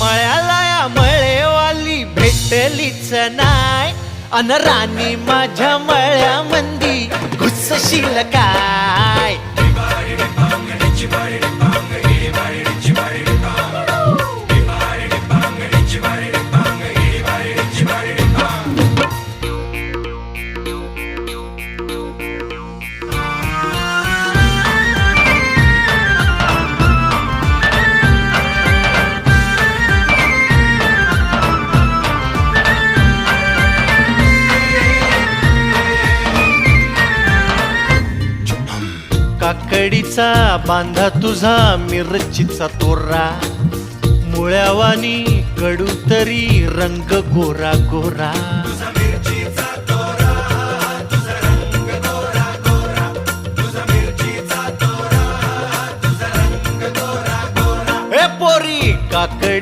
मळ्याला या मळेवाली भेटलीच नाय, अन राणी माझ्या मळ्यामंदी घुसशील काय? काकडीचा बांधा तुझा मिरचीचा तोरा, मुळ्यावानी कडू तरी रंग गोरा गोरा. ए पोरी काकडी